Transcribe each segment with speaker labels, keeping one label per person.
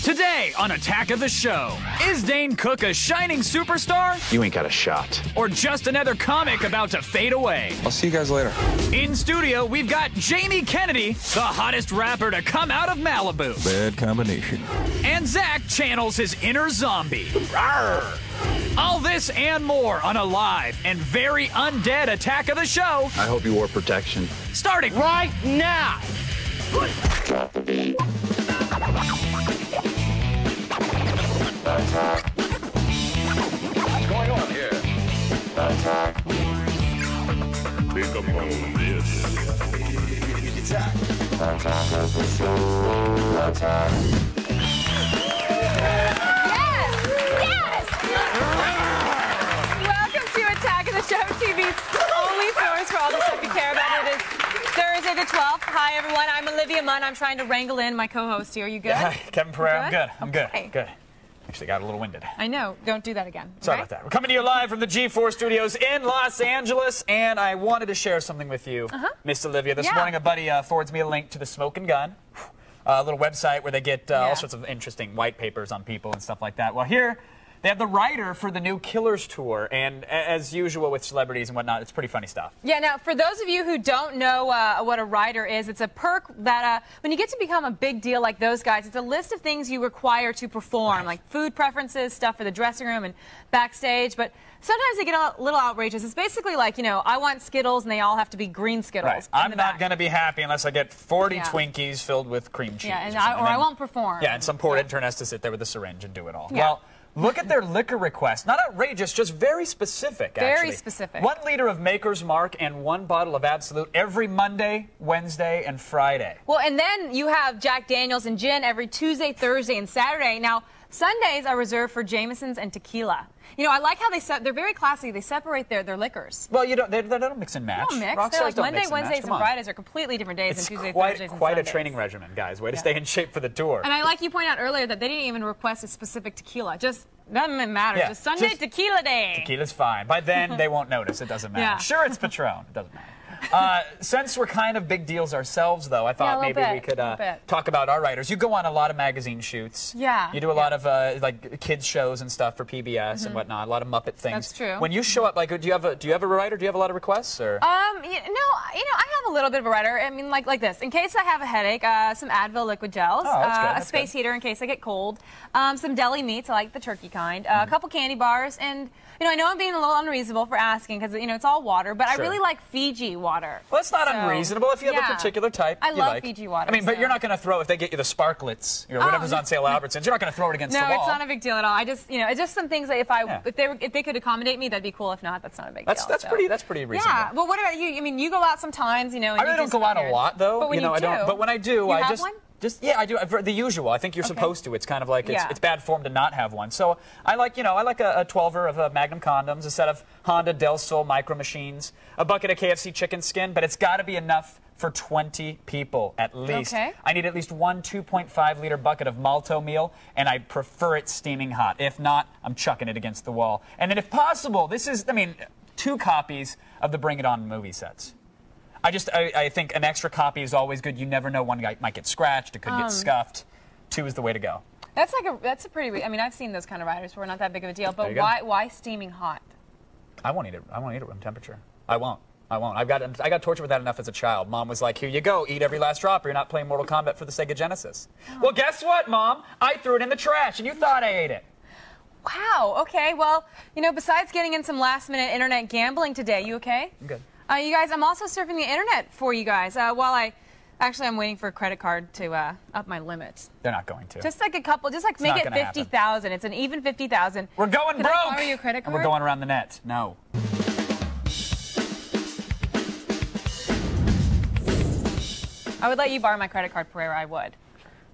Speaker 1: Today on Attack of the Show, is Dane Cook a shining superstar?
Speaker 2: You ain't got a shot.
Speaker 1: Or just another comic about to fade away?
Speaker 2: I'll see you guys later.
Speaker 1: In studio, we've got Jamie Kennedy, the hottest rapper to come out of Malibu.
Speaker 3: Bad combination.
Speaker 1: And Zach channels his inner zombie. Rawr! All this and more on a live and very undead Attack of the Show.
Speaker 2: I hope you wore protection.
Speaker 1: Starting right now.
Speaker 4: What's going on here? Think upon this.
Speaker 5: Welcome to Attack of the Show, TV's only source for all the stuff you care about. It is Thursday the 12th. Hi, everyone. I'm Olivia Munn. I'm trying to wrangle in my co-host here. You good?
Speaker 1: Hi, Kevin Pereira. I'm good. I'm
Speaker 5: Okay.
Speaker 1: good. Good. Actually got a little winded.
Speaker 5: I know. Don't do that again.
Speaker 1: Sorry
Speaker 5: okay?
Speaker 1: about that. We're coming to you live from the G4 studios in Los Angeles, and I wanted to share something with you, Miss Olivia. This morning, a buddy forwards me a link to the Smoke and Gun, a little website where they get all sorts of interesting white papers on people and stuff like that. Well, here they have the writer for the new Killers tour, and as usual with celebrities and whatnot, it's pretty funny stuff.
Speaker 5: Yeah, now, for those of you who don't know what a writer is, it's a perk that when you get to become a big deal like those guys, it's a list of things you require to perform, like food preferences, stuff for the dressing room and backstage, but sometimes they get a little outrageous. It's basically like, you know, I want Skittles, and they all have to be green Skittles.
Speaker 1: Right. I'm not going to be happy unless I get 40 Twinkies filled with cream cheese.
Speaker 5: Yeah, and
Speaker 1: or
Speaker 5: I won't perform.
Speaker 1: Yeah, and some poor intern has to sit there with a syringe and do it all.
Speaker 5: Yeah.
Speaker 1: Well, look at their liquor request. Not outrageous, just very specific, actually.
Speaker 5: Very specific.
Speaker 1: 1 liter of Maker's Mark and 1 bottle of Absolute every Monday, Wednesday, and Friday.
Speaker 5: Well, and then you have Jack Daniels and gin every Tuesday, Thursday, and Saturday. Now, Sundays are reserved for Jameson's and tequila. You know, I like how they're very classy. They separate their liquors.
Speaker 1: Well, they don't mix and match.
Speaker 5: They don't mix.
Speaker 1: Rock
Speaker 5: They're
Speaker 1: stars
Speaker 5: like
Speaker 1: don't
Speaker 5: Monday,
Speaker 1: mix and match.
Speaker 5: Wednesdays,
Speaker 1: Come
Speaker 5: and
Speaker 1: on.
Speaker 5: Fridays are completely different days
Speaker 1: It's
Speaker 5: than Tuesdays,
Speaker 1: quite
Speaker 5: Thursdays, and
Speaker 1: a
Speaker 5: Sundays.
Speaker 1: training regimen, guys. Way to stay in shape for the tour.
Speaker 5: And I like you point out earlier that they didn't even request a specific tequila. Just doesn't matter.
Speaker 1: Yeah,
Speaker 5: just Sunday
Speaker 1: just
Speaker 5: tequila day.
Speaker 1: Tequila's fine. By then, they won't notice. It doesn't matter.
Speaker 5: Yeah.
Speaker 1: Sure, it's Patron. It doesn't matter. Since we're kind of big deals ourselves, though, I thought maybe we could talk about our writers. You go on a lot of magazine shoots.
Speaker 5: Yeah.
Speaker 1: You do a lot of like kids shows and stuff for PBS and whatnot. A lot of Muppet things.
Speaker 5: That's true.
Speaker 1: When you show up, like, do you have a writer? Do you have a lot of requests, or?
Speaker 5: I have a little bit of a writer. I mean, like this. In case I have a headache, some Advil liquid gels,
Speaker 1: that's
Speaker 5: a space heater in case I get cold, some deli meats. I like the turkey kind, a couple candy bars, and I know I'm being a little unreasonable for asking because it's all water, but I really like Fiji water.
Speaker 1: Well, it's not unreasonable if you have a particular type.
Speaker 5: I
Speaker 1: you
Speaker 5: love
Speaker 1: like.
Speaker 5: Fiji water.
Speaker 1: I mean, but you're not going to throw if they get you the Sparklets, whatever's on sale at Albertsons. You're not going to throw it against the wall.
Speaker 5: No, it's not a big deal at all. I just, it's just some things that if they could accommodate me, that'd be cool. If not, that's not a big deal.
Speaker 1: That's pretty reasonable.
Speaker 5: Yeah. Well, what about you? I mean, you go out sometimes, And
Speaker 1: I really don't go out a lot, though.
Speaker 5: But when
Speaker 1: I don't. But when I do, I
Speaker 5: have one?
Speaker 1: I do the usual. I think you're supposed to. It's kind of like it's bad form to not have one. So I like a 12er of Magnum condoms, a set of Honda Del Sol Micro Machines, a bucket of KFC chicken skin, but it's got to be enough for 20 people at least.
Speaker 5: Okay.
Speaker 1: I need at least one 2.5 liter bucket of Malto meal, and I prefer it steaming hot. If not, I'm chucking it against the wall. And then if possible, 2 copies of the Bring It On movie sets. I think an extra copy is always good. You never know, one guy might get scratched, it could get scuffed. 2 is the way to go.
Speaker 5: That's a pretty. I mean, I've seen those kind of riders where not that big of a deal. But why steaming hot?
Speaker 1: I won't eat it. I won't eat it room temperature. I won't. I got tortured with that enough as a child. Mom was like, "Here you go, eat every last drop, or you're not playing Mortal Kombat for the Sega Genesis." Oh. Well, guess what, Mom? I threw it in the trash, and you thought I ate it.
Speaker 5: Wow. Okay. Well, besides getting in some last-minute internet gambling today, you okay?
Speaker 1: I'm good.
Speaker 5: You guys, I'm also surfing the internet for you guys. I'm waiting for a credit card to up my limits.
Speaker 1: They're not going to.
Speaker 5: Just like a couple. Just like make it 50,000. It's an even 50,000.
Speaker 1: We're going broke.
Speaker 5: Can I borrow your credit card?
Speaker 1: And we're going around the net. No.
Speaker 5: I would let you borrow my credit card, Pereira. I would.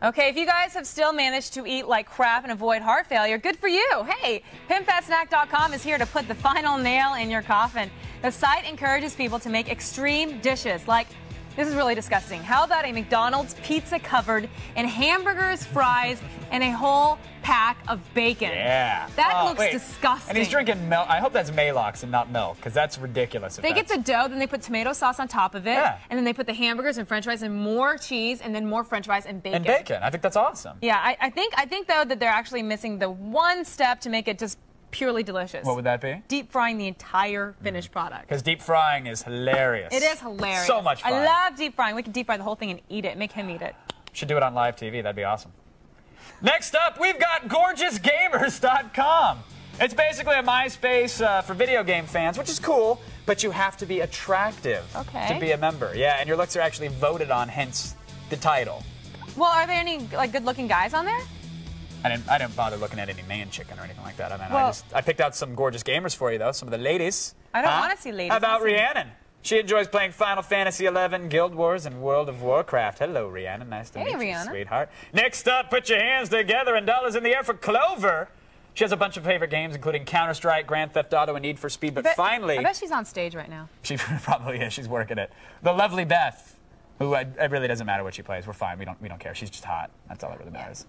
Speaker 5: Okay, if you guys have still managed to eat like crap and avoid heart failure, good for you. Hey, PimpThatSnack.com is here to put the final nail in your coffin. The site encourages people to make extreme dishes like This is really disgusting. How about a McDonald's pizza covered in hamburgers, fries, and a whole pack of bacon?
Speaker 1: Yeah.
Speaker 5: That looks
Speaker 1: wait.
Speaker 5: disgusting.
Speaker 1: And he's drinking milk. I hope that's Maalox and not milk, because that's ridiculous.
Speaker 5: They get the dough, then they put tomato sauce on top of it,
Speaker 1: Yeah.
Speaker 5: and then they put the hamburgers and french fries and more cheese, and then more french fries and bacon.
Speaker 1: And bacon. I think that's awesome.
Speaker 5: Yeah, I think though that they're actually missing the one step to make it just purely delicious.
Speaker 1: What would that be?
Speaker 5: Deep frying the entire finished product.
Speaker 1: Because deep frying is hilarious.
Speaker 5: It is hilarious.
Speaker 1: So much fun.
Speaker 5: I love deep frying. We could deep fry the whole thing and eat it. Make him eat it.
Speaker 1: Should do it on live TV. That'd be awesome. Next up, we've got GorgeousGamers.com. It's basically a MySpace for video game fans, which is cool, but you have to be attractive to be a member. Yeah, and your looks are actually voted on, hence the title.
Speaker 5: Well, are there any like good-looking guys on there?
Speaker 1: I didn't bother looking at any man chicken or anything like that. I mean,
Speaker 5: Well-
Speaker 1: I picked out some gorgeous gamers for you, though. Some of the ladies.
Speaker 5: I don't want to see ladies.
Speaker 1: How about
Speaker 5: I see-
Speaker 1: Rhiannon? She enjoys playing Final Fantasy XI, Guild Wars, and World of Warcraft. Hello, Rhiannon. Nice to meet you,
Speaker 5: Rhiannon.
Speaker 1: sweetheart. Next up, put your hands together and dollars in the air for Clover. She has a bunch of favorite games, including Counter-Strike, Grand Theft Auto, and Need for Speed. But finally,
Speaker 5: I bet she's on stage right now.
Speaker 1: she probably is. She's working it. The lovely Beth, who it really doesn't matter what she plays. We're fine. We don't care. She's just hot. That's all that really matters.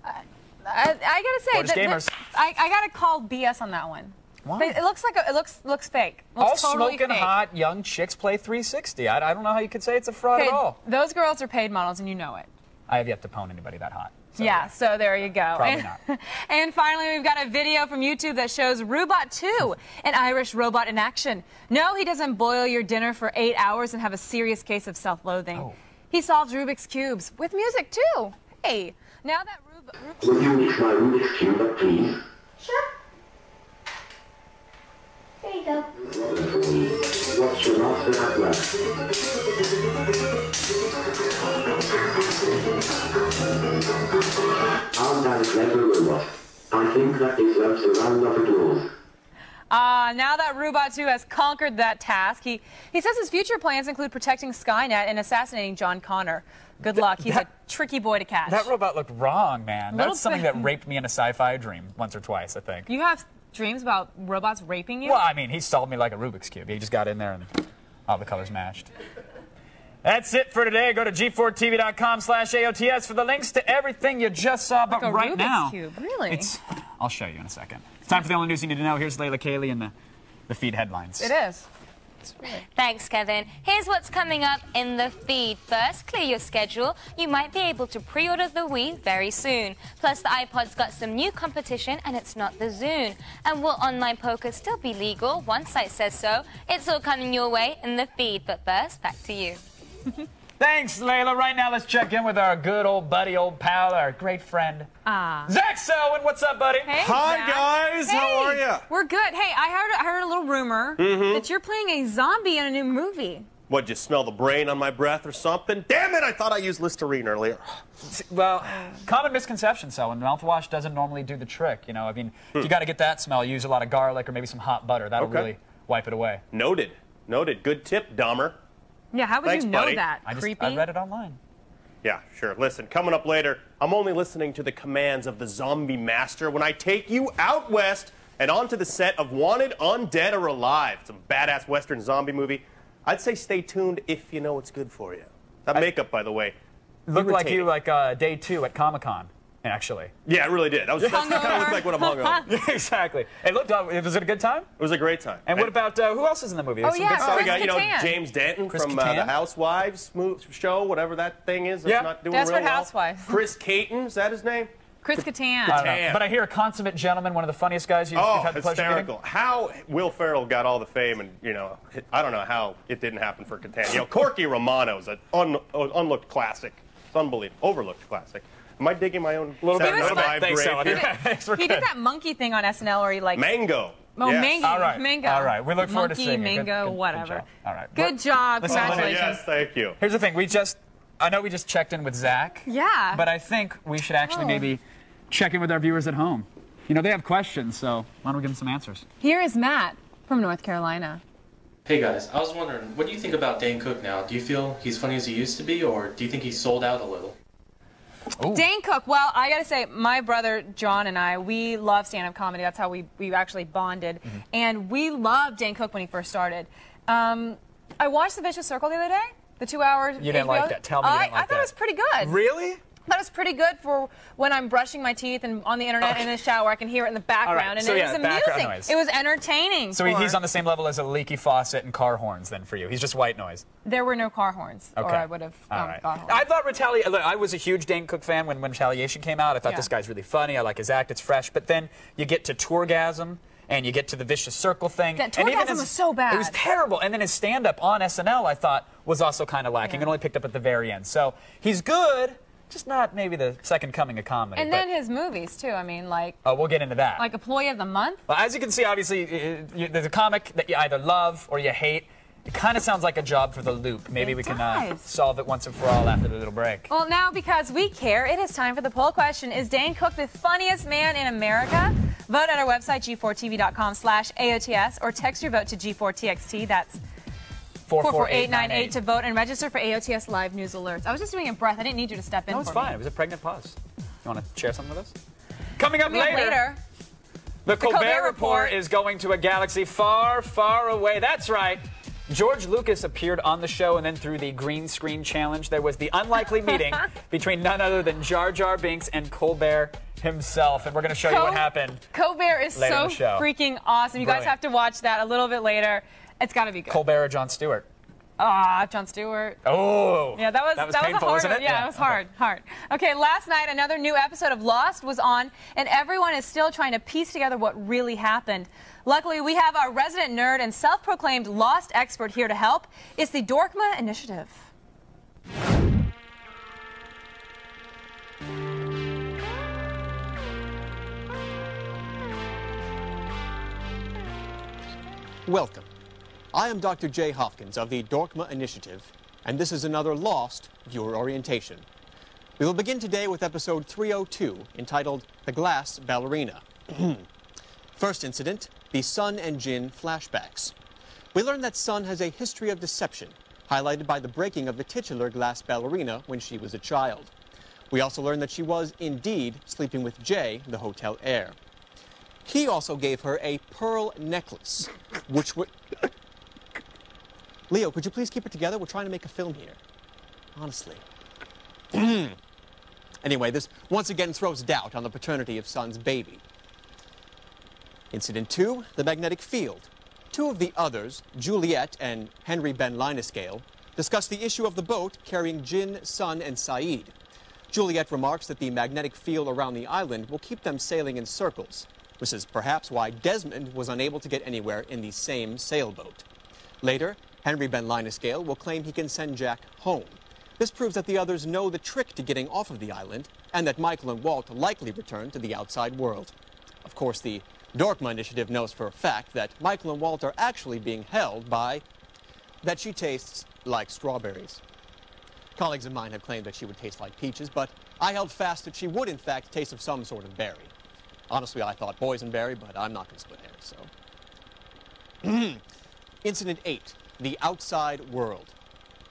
Speaker 5: I gotta say,
Speaker 1: Gorgeous gamers.
Speaker 5: I gotta call BS on that one.
Speaker 1: Why?
Speaker 5: It looks like it looks fake. It
Speaker 1: All
Speaker 5: looks totally
Speaker 1: smoking
Speaker 5: fake.
Speaker 1: hot young chicks play 360. I don't know how you could say it's a fraud
Speaker 5: Okay,
Speaker 1: at all.
Speaker 5: those girls are paid models, and you know it.
Speaker 1: I have yet to pwn anybody that hot. So
Speaker 5: Yeah, so there you go.
Speaker 1: Probably
Speaker 5: and,
Speaker 1: not.
Speaker 5: And finally, we've got a video from YouTube that shows Robot 2, an Irish robot in action. No, he doesn't boil your dinner for 8 hours and have a serious case of self-loathing.
Speaker 1: Oh.
Speaker 5: He solves Rubik's Cubes with music, too. Hey, now that
Speaker 3: Would you mix my Rubik's Cube up, please?
Speaker 6: Sure. There you go.
Speaker 3: What's your master have left? I'm that clever robot. I think that deserves a round of applause.
Speaker 5: Now that Robot 2 has conquered that task, he says his future plans include protecting Skynet and assassinating John Connor. Good luck. He's a tricky boy to catch.
Speaker 1: That robot looked wrong, man.
Speaker 5: Little
Speaker 1: That's something
Speaker 5: bit.
Speaker 1: that raped me in a sci-fi dream once or twice, I think.
Speaker 5: You have dreams about robots raping you?
Speaker 1: Well, I mean, he solved me like a Rubik's Cube. He just got in there and all the colors matched. That's it for today. Go to g4tv.com/AOTS for the links to everything you just saw. But
Speaker 5: a
Speaker 1: right
Speaker 5: Rubik's
Speaker 1: now,
Speaker 5: Cube, really?
Speaker 1: I'll show you in a second. It's time for the only news you need to know. Here's Layla Cayley and the feed headlines.
Speaker 5: It is.
Speaker 7: Thanks, Kevin. Here's what's coming up in the feed. First, clear your schedule. You might be able to pre-order the Wii very soon. Plus, the iPod's got some new competition, and it's not the Zune. And will online poker still be legal? One site says so. It's all coming your way in the feed. But first, back to you.
Speaker 1: Thanks, Layla. Right now, let's check in with our good old buddy, old pal, our great friend, Zach Selwyn. What's up, buddy?
Speaker 5: Hey,
Speaker 8: Hi,
Speaker 5: Zach.
Speaker 8: guys.
Speaker 5: Hey,
Speaker 8: How are ya?
Speaker 5: We're good. Hey, I heard a little rumor that you're playing a zombie in a new movie.
Speaker 8: What'd you smell the brain on my breath or something? Damn it, I thought I used Listerine earlier.
Speaker 1: Well, common misconception, Selwyn. Mouthwash doesn't normally do the trick. You know, I mean, if you got to get that smell, use a lot of garlic or maybe some hot butter. That'll
Speaker 8: Okay.
Speaker 1: really wipe it away.
Speaker 8: Noted. Noted. Good tip, Dahmer.
Speaker 5: Yeah, how would
Speaker 8: Thanks,
Speaker 5: you know
Speaker 8: buddy.
Speaker 5: that?
Speaker 1: I
Speaker 5: Creepy.
Speaker 1: read it online.
Speaker 8: Yeah, sure. Listen, coming up later, I'm only listening to the commands of the zombie master when I take you out west and onto the set of Wanted, Undead, or Alive. It's a badass Western zombie movie. I'd say stay tuned if you know what's good for you. That makeup, by the way,
Speaker 1: Looked like you
Speaker 8: irritating.
Speaker 1: day 2 at Comic-Con, actually.
Speaker 8: Yeah, it really did. That kind of looked like what I'm hung on. It
Speaker 1: Exactly. It looked. Was it a good time?
Speaker 8: was a great time.
Speaker 1: And what about who else is in the movie? There's some
Speaker 5: yeah,
Speaker 1: good stuff.
Speaker 8: We got,
Speaker 5: Kattan.
Speaker 8: James Danton
Speaker 1: Chris
Speaker 8: from
Speaker 1: Kattan?
Speaker 8: the Housewives show, whatever that thing is. That's
Speaker 1: Yeah.
Speaker 8: not doing
Speaker 5: Desperate
Speaker 8: real well.
Speaker 5: Housewives.
Speaker 8: Chris Caton, is that his name?
Speaker 5: Chris Kattan.
Speaker 1: I don't know.
Speaker 8: Damn.
Speaker 1: But I hear a consummate gentleman, one of the funniest guys you've
Speaker 8: Oh,
Speaker 1: had the pleasure of meeting.
Speaker 8: hysterical. How Will Ferrell got all the fame, and, I don't know how it didn't happen for Kattan. Corky Romano's an unlooked classic. It's unbelievable. Overlooked classic. Am I digging my own
Speaker 1: Little bit.
Speaker 8: Saturday
Speaker 1: Little bit.
Speaker 8: Night
Speaker 1: Thanks,
Speaker 8: grave
Speaker 1: Selwyn.
Speaker 8: here?
Speaker 1: Yeah, thanks for
Speaker 5: He did that monkey thing on SNL where he like
Speaker 8: Mango.
Speaker 5: Oh,
Speaker 8: Yes.
Speaker 5: mango.
Speaker 1: All right.
Speaker 5: Mango.
Speaker 1: All right. We look forward to
Speaker 5: Monkey,
Speaker 1: seeing it.
Speaker 5: mango,
Speaker 1: Good
Speaker 5: whatever.
Speaker 1: job. All right.
Speaker 5: Good job.
Speaker 1: Listen,
Speaker 5: Congratulations.
Speaker 8: Yes, thank you.
Speaker 1: Here's the thing. I know we just checked in with Zach.
Speaker 5: Yeah.
Speaker 1: But I think we should actually maybe check in with our viewers at home. You know, they have questions, so why don't we give them some answers?
Speaker 5: Here is Matt from North Carolina.
Speaker 9: Hey guys, I was wondering, what do you think about Dane Cook now? Do you feel he's funny as he used to be, or do you think he's sold out a little?
Speaker 1: Ooh.
Speaker 5: Dane Cook, well, I gotta say, my brother John and I, we love stand-up comedy. That's how we actually bonded. And we loved Dane Cook when he first started. I watched The Vicious Circle the other day. The 2 hours.
Speaker 1: You didn't like that. Tell me you didn't like
Speaker 5: I thought it was pretty good.
Speaker 1: Really?
Speaker 5: That was pretty good for when I'm brushing my teeth and on the internet in the shower. I can hear it in the background, and
Speaker 1: So,
Speaker 5: it
Speaker 1: yeah,
Speaker 5: was
Speaker 1: background
Speaker 5: amusing.
Speaker 1: noise.
Speaker 5: It was entertaining.
Speaker 1: So he's on the same level as a leaky faucet and car horns then for you. He's just white noise.
Speaker 5: There were no car horns, or I would have
Speaker 1: All right.
Speaker 5: car horns.
Speaker 1: I thought Look, I was a huge Dane Cook fan when Retaliation came out. I thought this guy's really funny. I like his act. It's fresh. But then you get to Tourgasm, and you get to the Vicious Circle thing.
Speaker 5: That
Speaker 1: and even
Speaker 5: Tourgasm was so bad.
Speaker 1: It was terrible. And then his stand-up on SNL, I thought, was also kind of lacking. It only picked up at the very end. So he's good. Just not maybe the second coming of comedy.
Speaker 5: And then his movies, too. I mean, like...
Speaker 1: Oh, we'll get into that.
Speaker 5: Like Employee of the Month?
Speaker 1: Well, as you can see, obviously, there's a comic that you either love or you hate. It kind of sounds like a job for the Loop. Maybe we can solve it once and for all after the little break.
Speaker 5: Well, now, because we care, it is time for the poll question. Is Dane Cook the funniest man in America? Vote at our website, g4tv.com/AOTS, or text your vote to G4TXT. That's 44898 to vote and register for AOTS Live News Alerts. I was just doing a breath. I didn't need you to step in.
Speaker 1: No, it's
Speaker 5: for
Speaker 1: fine.
Speaker 5: me.
Speaker 1: It was a pregnant pause. You want to share something with us? Coming up later. The Colbert Report is going to a galaxy far, far away. That's right. George Lucas appeared on the show, and then through the green screen challenge, there was the unlikely meeting between none other than Jar Jar Binks and Colbert himself. And we're going to show you what happened.
Speaker 5: Colbert is so freaking awesome. You guys have to watch that a little bit later. It's got to be good.
Speaker 1: Colbert or Jon Stewart?
Speaker 5: Jon Stewart.
Speaker 1: Oh.
Speaker 5: Yeah, that was
Speaker 1: painful,
Speaker 5: a hard
Speaker 1: wasn't
Speaker 5: one.
Speaker 1: it?
Speaker 5: Yeah, it was hard. Okay, last night another new episode of Lost was on, and everyone is still trying to piece together what really happened. Luckily, we have our resident nerd and self-proclaimed Lost expert here to help. It's the Dorkma Initiative.
Speaker 6: Welcome. I am Dr. Jay Hopkins of the Dorkma Initiative, and this is another Lost Viewer Orientation. We will begin today with episode 302, entitled The Glass Ballerina. First incident, the Sun and Jin flashbacks. We learn that Sun has a history of deception, highlighted by the breaking of the titular glass ballerina when she was a child. We also learn that she was, indeed, sleeping with Jay, the hotel heir. He also gave her a pearl necklace, which would... Leo, could you please keep it together? We're trying to make a film here. Honestly. Anyway, this once again throws doubt on the paternity of Sun's baby. Incident 2, the magnetic field. Two of the others, Juliet and Henry Ben Linescale, discuss the issue of the boat carrying Jin, Sun, and Saeed. Juliet remarks that the magnetic field around the island will keep them sailing in circles. This is perhaps why Desmond was unable to get anywhere in the same sailboat. Later, Henry Ben Linescale will claim he can send Jack home. This proves that the others know the trick to getting off of the island, and that Michael and Walt likely return to the outside world. Of course, the Dorkma Initiative knows for a fact that Michael and Walt are actually being held by that she tastes like strawberries. Colleagues of mine have claimed that she would taste like peaches, but I held fast that she would, in fact, taste of some sort of berry. Honestly, I thought boysenberry, but I'm not going to split hairs, so... Incident 8, the outside world.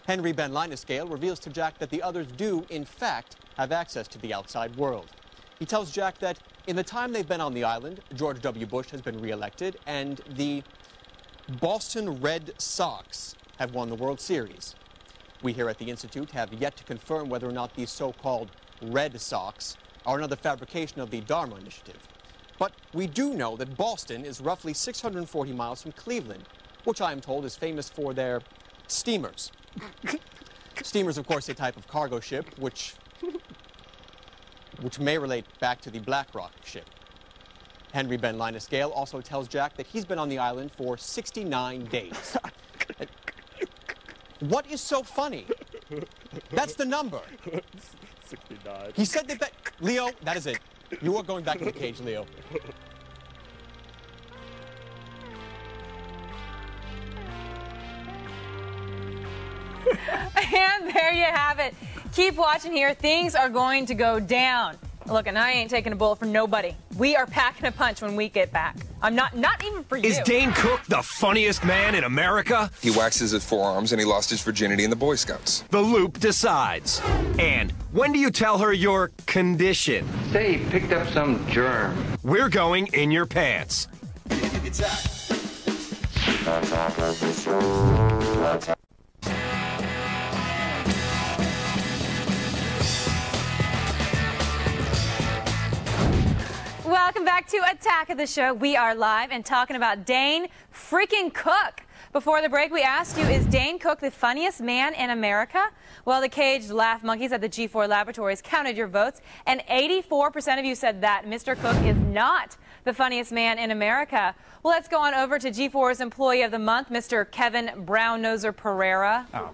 Speaker 6: Henry Ben Linescale reveals to Jack that the others do, in fact, have access to the outside world. He tells Jack that in the time they've been on the island, George W. Bush has been reelected, and the Boston Red Sox have won the World Series. We here at the Institute have yet to confirm whether or not these so-called Red Sox are another fabrication of the Dharma Initiative. But we do know that Boston is roughly 640 miles from Cleveland, which I am told is famous for their steamers. Steamers, of course, a type of cargo ship, which may relate back to the Black Rock ship. Henry Ben Linescale also tells Jack that he's been on the island for 69 days. What is so funny? That's the number.
Speaker 8: 69.
Speaker 6: He said that... Leo, that is it. You are going back in the cage, Leo.
Speaker 5: And there you have it. Keep watching here. Things are going to go down. Look, and I ain't taking a bullet for nobody. We are packing a punch when we get back. I'm not even for you.
Speaker 10: Is Dane Cook the funniest man in America?
Speaker 11: He waxes his forearms and he lost his virginity in the Boy Scouts.
Speaker 10: The Loop decides. And when do you tell her your condition?
Speaker 12: Say he picked up some germ.
Speaker 10: We're going in your pants.
Speaker 5: Welcome back to Attack of the Show. We are live and talking about Dane freaking Cook. Before the break, we asked you, is Dane Cook the funniest man in America? Well, the caged laugh monkeys at the G4 Laboratories counted your votes, and 84% of you said that Mr. Cook is not the funniest man in America. Well, let's go on over to G4's Employee of the Month, Mr. Kevin Brown-Noser Pereira.
Speaker 1: Oh,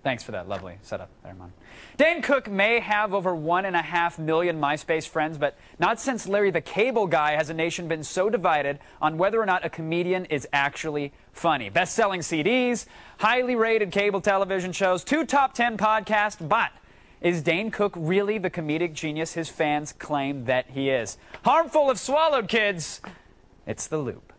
Speaker 1: thanks for that lovely setup there, Mon. Dane Cook may have over 1.5 million MySpace friends, but not since Larry the Cable Guy has a nation been so divided on whether or not a comedian is actually funny. Best-selling CDs, highly rated cable television shows, 2 top 10 podcasts, but is Dane Cook really the comedic genius his fans claim that he is? Harmful if swallowed, kids. It's The Loop.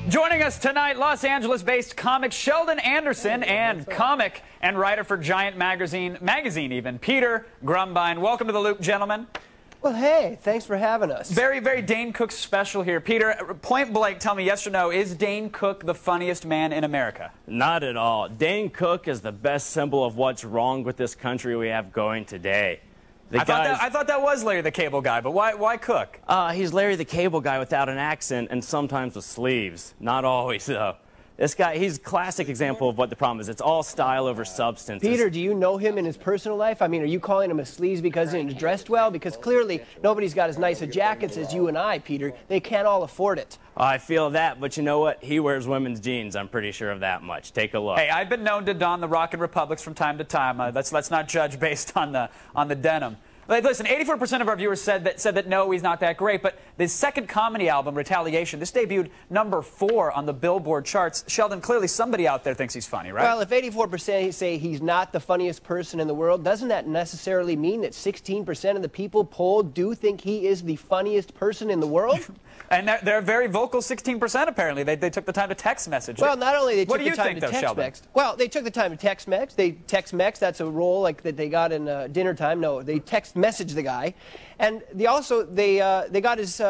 Speaker 1: Joining us tonight, Los Angeles-based comic Sheldon Anderson and comic and writer for Giant Magazine even, Peter Grumbine. Welcome to The Loop, gentlemen.
Speaker 13: Well, hey, thanks for having us.
Speaker 1: Very, very Dane Cook special here. Peter, point blank, tell me yes or no, is Dane Cook the funniest man in America?
Speaker 14: Not at all. Dane Cook is the best symbol of what's wrong with this country we have going today.
Speaker 1: I thought that was Larry the Cable Guy, but why Cook?
Speaker 14: He's Larry the Cable Guy without an accent and sometimes with sleeves. Not always, though. This guy, he's a classic example of what the problem is. It's all style over substance.
Speaker 13: Peter, do you know him in his personal life? I mean, are you calling him a sleaze because he's dressed well? Because clearly nobody's got as nice a jackets as you and I, Peter. They can't all afford it.
Speaker 14: I feel that, but you know what? He wears women's jeans. I'm pretty sure of that much. Take a look.
Speaker 1: Hey, I've been known to don the Rockin' Republics from time to time. Let's not judge based on the denim. Like, listen, 84% of our viewers said that no, he's not that great. But his second comedy album, Retaliation, this debuted #4 on the Billboard charts. Sheldon, clearly somebody out there thinks he's funny, right?
Speaker 13: Well, if 84% say he's not the funniest person in the world, doesn't that necessarily mean that 16% of the people polled do think he is the funniest person in the world?
Speaker 1: And they're very vocal, 16% apparently. They took the time to text message.
Speaker 13: Well, not only they took
Speaker 1: what do
Speaker 13: the
Speaker 1: you
Speaker 13: time
Speaker 1: think,
Speaker 13: to
Speaker 1: though,
Speaker 13: text
Speaker 1: Sheldon?
Speaker 13: Mex. Well, they took the time to text Mex. They text Mex. That's a role like that they got in dinner time. No, they text message the guy, and they got his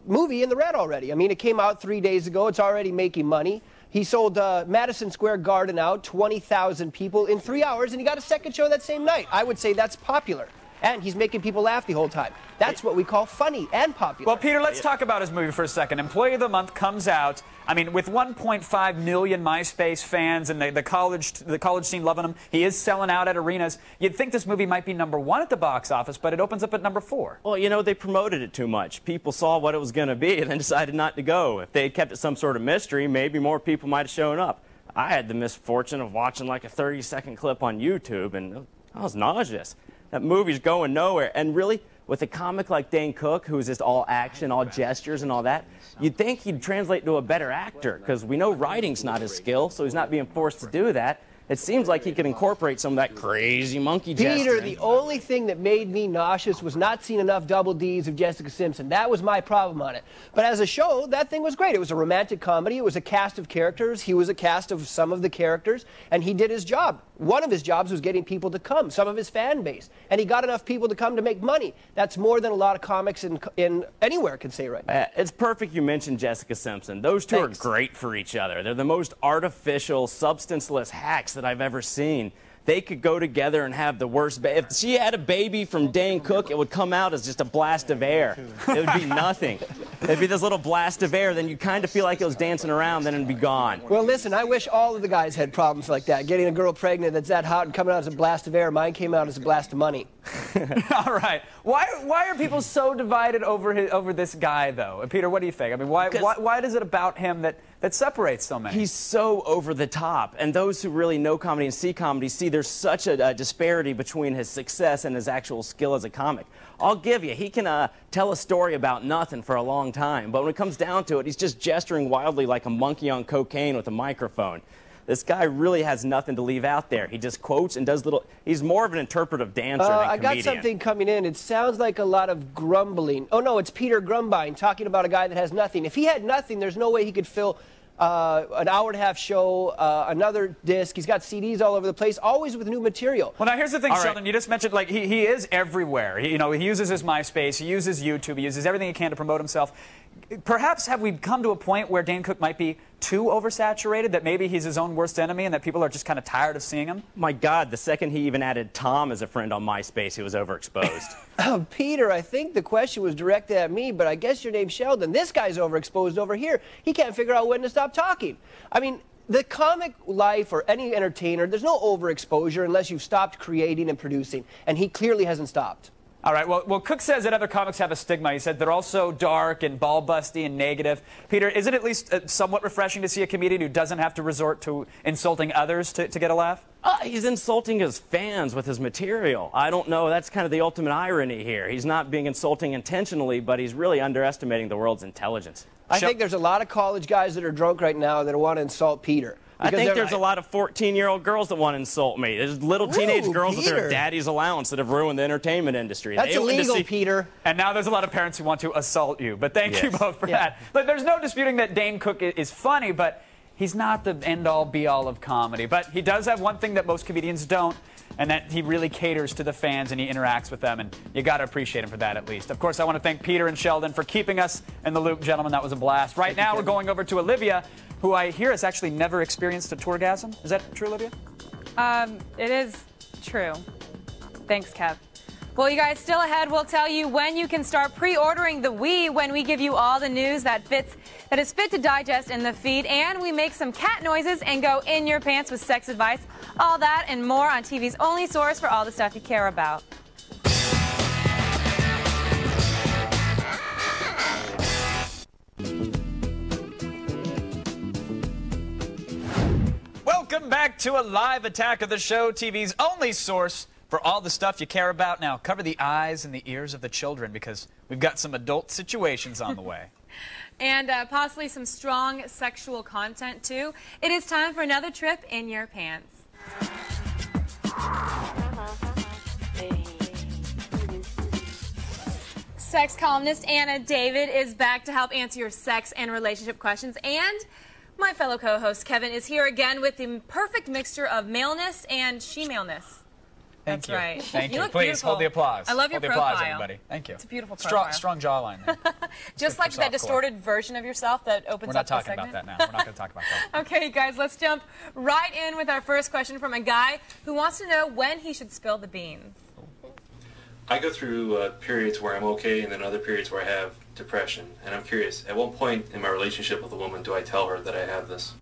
Speaker 13: movie in the red already. I mean, it came out 3 days ago. It's already making money. He sold Madison Square Garden out, 20,000 people in 3 hours, and he got a second show that same night. I would say that's popular. And he's making people laugh the whole time. That's what we call funny and popular.
Speaker 1: Well, Peter, let's talk about his movie for a second. Employee of the Month comes out. I mean, with 1.5 million MySpace fans and the college scene loving him, he is selling out at arenas. You'd think this movie might be #1 at the box office, but it opens up at #4.
Speaker 14: Well, you know, they promoted it too much. People saw what it was going to be and then decided not to go. If they had kept it some sort of mystery, maybe more people might have shown up. I had the misfortune of watching like a 30-second clip on YouTube, and I was nauseous. That movie's going nowhere. And really, with a comic like Dane Cook, who's just all action, all gestures and all that, you'd think he'd translate to a better actor, because we know writing's not his skill, so he's not being forced to do that. It seems like he could incorporate some of that crazy monkey gesturing.
Speaker 13: Peter, the only thing that made me nauseous was not seeing enough double Ds of Jessica Simpson. That was my problem on it. But as a show, that thing was great. It was a romantic comedy. It was a cast of characters. He was a cast of some of the characters, and he did his job. One of his jobs was getting people to come, some of his fan base. And he got enough people to come to make money. That's more than a lot of comics in anywhere can say right now.
Speaker 14: It's perfect you mentioned Jessica Simpson. Those two are great for each other. They're the most artificial, substanceless hacks that I've ever seen. They could go together and have the worst baby. If she had a baby from Dane Cook, it would come out as just a blast of air. It would be nothing. It'd be this little blast of air, then you kind of feel like it was dancing around, then it'd be gone.
Speaker 13: Well, listen, I wish all of the guys had problems like that. Getting a girl pregnant that's that hot and coming out as a blast of air. Mine came out as a blast of money.
Speaker 1: All right. Why are people so divided over this guy, though? Peter, what do you think? I mean, why is it about him that separates so many?
Speaker 14: He's so over the top, and those who really know comedy and see comedy see there's such a disparity between his success and his actual skill as a comic. I'll give you, he can tell a story about nothing for a long time, but when it comes down to it, he's just gesturing wildly like a monkey on cocaine with a microphone. This guy really has nothing to leave out there. He just quotes and does little... He's more of an interpretive dancer than comedian.
Speaker 13: I got something coming in. It sounds like a lot of grumbling. Oh, no, it's Peter Grumbine talking about a guy that has nothing. If he had nothing, there's no way he could fill an hour-and-a-half show, another disc. He's got CDs all over the place, always with new material.
Speaker 1: Well, now here's the thing, Sheldon. You just mentioned, like, he is everywhere. He uses his MySpace, he uses YouTube, he uses everything he can to promote himself. perhaps have we come to a point where Dane Cook might be too oversaturated, that maybe he's his own worst enemy and that people are just kind of tired of seeing him?
Speaker 14: My God, the second he even added Tom as a friend on MySpace, he was overexposed.
Speaker 13: Peter, I think the question was directed at me, but I guess your name's Sheldon. This guy's overexposed over here. He can't figure out when to stop talking. I mean, the comic life or any entertainer, there's no overexposure unless you've stopped creating and producing, and he clearly hasn't stopped.
Speaker 1: All right, well, Cook says that other comics have a stigma. He said they're also dark and ball-busty and negative. Peter, is it at least somewhat refreshing to see a comedian who doesn't have to resort to insulting others to get a laugh?
Speaker 14: He's insulting his fans with his material. I don't know, that's kind of the ultimate irony here. He's not being insulting intentionally, but he's really underestimating the world's intelligence.
Speaker 13: I think there's a lot of college guys that are drunk right now that want to insult Peter.
Speaker 14: I think there's a lot of 14-year-old girls that want to insult me. There's little teenage girls with their daddy's allowance that have ruined the entertainment industry.
Speaker 13: That's illegal, Peter.
Speaker 1: And now there's a lot of parents who want to assault you. But thank you both for that. But there's no disputing that Dane Cook is funny, but he's not the end-all, be-all of comedy. But he does have one thing that most comedians don't, and that he really caters to the fans and he interacts with them, and you got to appreciate him for that at least. Of course, I want to thank Peter and Sheldon for keeping us in the loop, gentlemen. That was a blast. Right now, we're going over to Olivia, who I hear has actually never experienced a tourgasm. Is that true, Olivia?
Speaker 5: It is true. Thanks, Kev. Well, you guys, still ahead, we'll tell you when you can start pre-ordering the Wii when we give you all the news that is fit to digest in the feed, and we make some cat noises and go in your pants with sex advice. All that and more on TV's only source for all the stuff you care about.
Speaker 1: Welcome back to a live attack of the show, TV's only source for all the stuff you care about. Now, cover the eyes and the ears of the children because we've got some adult situations on the way.
Speaker 5: And possibly some strong sexual content, too. It is time for another trip in your pants. Sex columnist Anna David is back to help answer your sex and relationship questions. And my fellow co-host Kevin is here again with the perfect mixture of maleness and she-maleness.
Speaker 1: Thank you.
Speaker 5: That's right.
Speaker 1: Thank you.
Speaker 5: Look
Speaker 1: Please
Speaker 5: beautiful.
Speaker 1: hold the applause.
Speaker 5: I love your
Speaker 1: hold the
Speaker 5: profile.
Speaker 1: applause, everybody. Thank you.
Speaker 5: It's a beautiful profile.
Speaker 1: Strong jawline there.
Speaker 5: Just like that distorted version of yourself that opens up the segment.
Speaker 1: We're not talking about that now. We're not going to talk about that.
Speaker 5: Okay, guys, let's jump right in with our first question from a guy who wants to know when he should spill the beans.
Speaker 9: I go through periods where I'm okay and then other periods where I have depression. And I'm curious, at what point in my relationship with a woman do I tell her that I have this?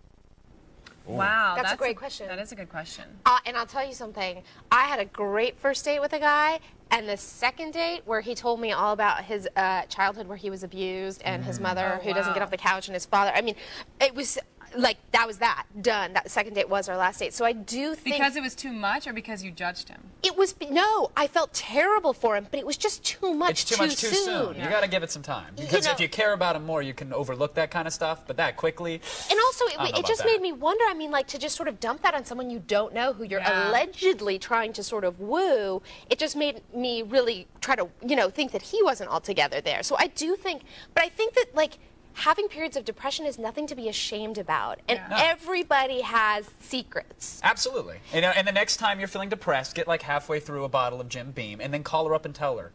Speaker 5: Wow,
Speaker 15: that's a great question.
Speaker 5: That is a good question.
Speaker 15: And I'll tell you something. I had a great first date with a guy, and the second date where he told me all about his childhood where he was abused and his mother who doesn't get off the couch and his father. I mean, it was like that was that done. That second date was our last date. So I do think
Speaker 5: because it was too much, or because you judged him.
Speaker 15: It was no. I felt terrible for him, but it was just too much.
Speaker 1: It's too much too soon. You got to give it some time because if you care about him more, you can overlook that kind of stuff. But that quickly.
Speaker 15: And also, it just made me wonder. I mean, like to just sort of dump that on someone you don't know, who you're allegedly trying to sort of woo. It just made me really try to, think that he wasn't altogether there. So I do think, but I think that like. Having periods of depression is nothing to be ashamed about, and everybody has secrets.
Speaker 1: Absolutely. And the next time you're feeling depressed, get like halfway through a bottle of Jim Beam, and then call her up and tell her.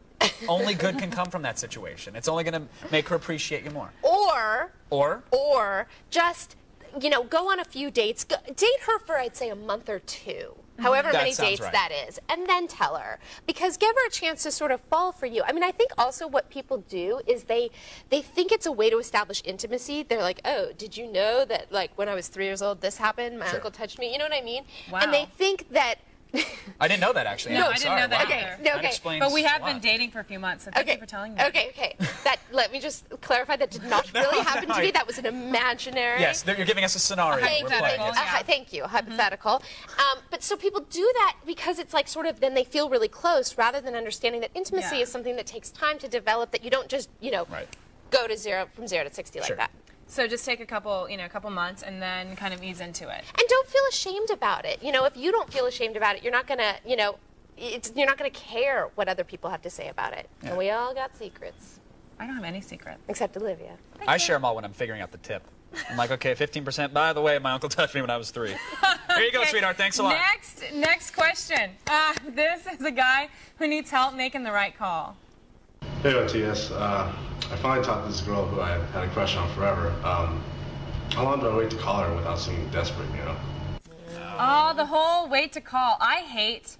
Speaker 1: Only good can come from that situation. It's only going to make her appreciate you more. Or
Speaker 15: just, go on a few dates. Date her for, I'd say, a month or two. However many dates that is, and then tell her. Because give her a chance to sort of fall for you. I mean, I think also what people do is they think it's a way to establish intimacy. They're like, oh, did you know that, like, when I was 3 years old, this happened? My uncle touched me. You know what I mean?
Speaker 5: Wow.
Speaker 15: And they think that...
Speaker 1: I didn't know that, actually.
Speaker 5: No, I didn't know that either.
Speaker 15: That explains
Speaker 5: but we have been dating for a few months, so thank you for telling me.
Speaker 15: Okay. Let me just clarify, that did not really happen to me. That was an imaginary...
Speaker 1: Yes, you're giving us a scenario.
Speaker 15: Thank you. Hypothetical. But so people do that because it's like sort of, then they feel really close, rather than understanding that intimacy is something that takes time to develop, that you don't just, go to from 0 to 60 like that.
Speaker 5: So just take a couple months and then kind of ease into it.
Speaker 15: And don't feel ashamed about it. If you don't feel ashamed about it, you're not gonna, you're not gonna care what other people have to say about it. Yeah. And we all got secrets.
Speaker 5: I don't have any secrets.
Speaker 15: Except Olivia.
Speaker 1: I share them all when I'm figuring out the tip. I'm like, okay, 15%. By the way, my uncle touched me when I was 3. There you go, sweetheart. Thanks a lot.
Speaker 5: Next question. This is a guy who needs help making the right call.
Speaker 16: Hey, OTS. I finally talked to this girl who I had a crush on forever. How long do I wait to call her without seeming desperate, you know?
Speaker 5: Oh, the whole wait to call. I hate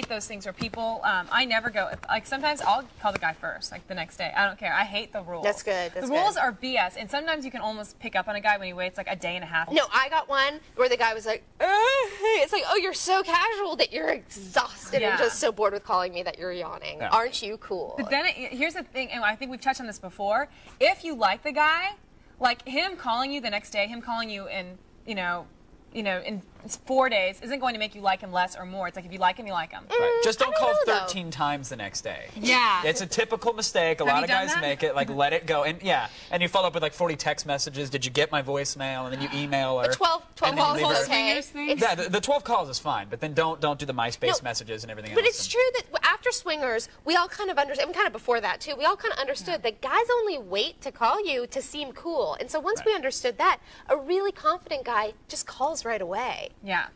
Speaker 5: those things where people, I never go, like sometimes I'll call the guy first, like the next day. I don't care. I hate the rules.
Speaker 15: That's good.
Speaker 5: The rules are BS, and sometimes you can almost pick up on a guy when he waits like a day and a half.
Speaker 15: No, I got one where the guy was like, it's like, oh, you're so casual that you're exhausted and just so bored with calling me that you're yawning. Yeah. Aren't you cool?
Speaker 5: But then here's the thing, and I think we've touched on this before. If you like the guy, like him calling you the next day, him calling you in, in 4 days isn't going to make you like him less or more. It's like if you like him, you like him.
Speaker 1: Right. Just don't call 13 times the next day.
Speaker 5: Yeah.
Speaker 1: It's a typical mistake. A lot of guys make it. Like, let it go. And and you follow up with like 40 text messages. Did you get my voicemail? And then you email her.
Speaker 15: The 12 calls is okay.
Speaker 1: Yeah, the 12 calls is fine. But then don't do the MySpace messages and everything else.
Speaker 15: But it's true that after Swingers, we all kind of understood, and kind of before that too, we all kind of understood that guys only wait to call you to seem cool. And so once we understood that, a really confident guy just calls right away.
Speaker 5: Yeah.